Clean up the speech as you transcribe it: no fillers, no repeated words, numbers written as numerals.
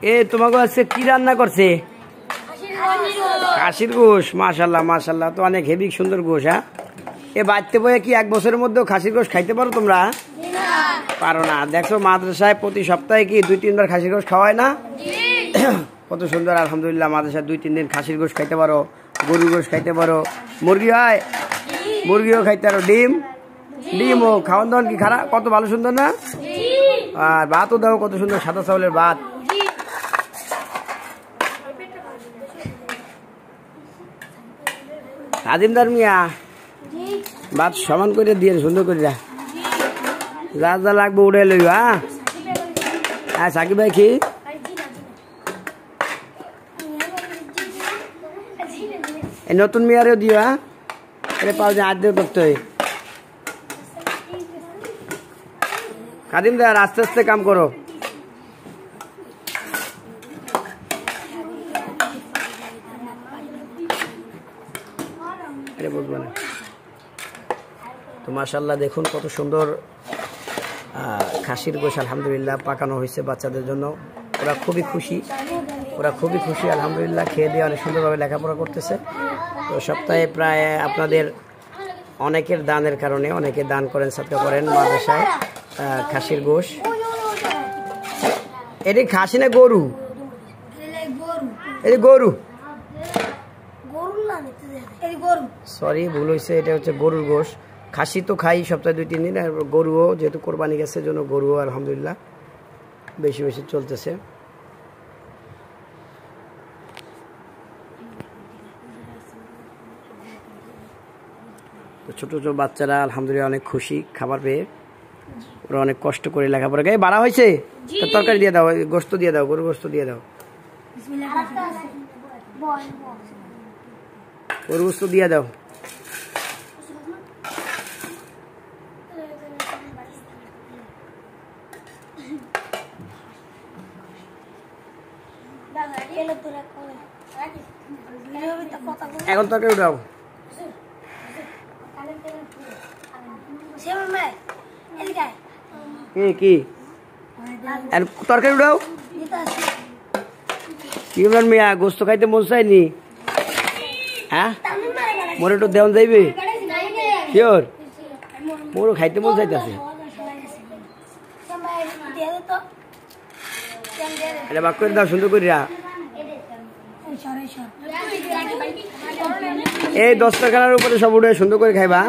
এ তোমাকে আজকে কি রান্না করছে? খাসির গোশ। মাশাল্লাহ মাশাল্লাহ, তো অনেক হেভি সুন্দর গোশ। হ্যাঁ, এ বাড়তে বয়ে কি 1 বছরের মধ্যে খাসির গোশ খাইতে পারো তোমরা? পারো না। দেখো মাদ্রাসায় প্রতি সপ্তাহে কি 2-3 বার খাসির গোশ খাওয়ায় না? কত সুন্দর। আলহামদুলিল্লাহ, মাদ্রাসায় 2-3 দিন খাসির গোশ খাইতে পারো, গরুর গোশ খাইতে পারো, মুরগি হয় মুরগিও খাইতে পারো, ডিমও। খাওয়ান দাওয়ান কি খারাপ? কত ভালো সুন্দর না? আর ভাতও দাও কত সুন্দর, সাদা চাউলের ভাত। আজিমদার মিয়া ভাত সমান করে দিয়ে সুন্দর করে যা যা লাগবে উড়ে লইব। হ্যাঁ সাকিব ভাই কি নতুন মেয়ারেও দিও। হ্যাঁ, এটা পাও যে 8 দিন করতে হয়। কাদিমদার আস্তে আস্তে কাম করো। বুঝবো না তো। মাশাআল্লাহ দেখুন কত সুন্দর খাসির গোশ আলহামদুলিল্লাহ পাকানো হয়েছে বাচ্চাদের জন্য। ওরা খুবই খুশি আলহামদুলিল্লাহ। খেয়ে দিয়ে অনেক সুন্দরভাবে লেখাপড়া করতেছে। তো সপ্তাহে প্রায় আপনাদের অনেকের দানের কারণে অনেকে দান করেন, সাদকা করেন মাদ্রাসায় খাসির গোশ। এটি খাসি না গরু? এটি গরু, সরি ভুল হয়েছে, এটা হচ্ছে গরুর গোশ। খাসি তো খাই সপ্তাহে 2-3 দিন, আর গরুও যেহেতু কোরবানি গেছে জন্য গরুও আলহামদুলিল্লাহ বেশি চলতেছে। তো ছোট ছোট বাচ্চারা আলহামদুলিল্লাহ অনেক খুশি খাবার পেয়ে। ওরা অনেক কষ্ট করে লেখাপড়া গায়ে বাড়া হয়েছে। তরকারি দিয়ে দাও, গোস্ত দিয়ে দাও, গরুর গোস্ত দিয়ে দাও, গরুর গোস্ত দিয়ে দাও। এখন তরকারি উঠাও। কি তরকারি উঠাও? কি মিয়া গোস্ত খাইতে মন চাইনি? হ্যাঁ, মোর একটু দেওয়ান যাইবে শিওর? মোরও খাইতে মন চাইতেছে। এটা বাক করে দাও সুন্দর করিয়া। এই 10 টাকার উপরে সব উঠে সুন্দর করে খাইবা।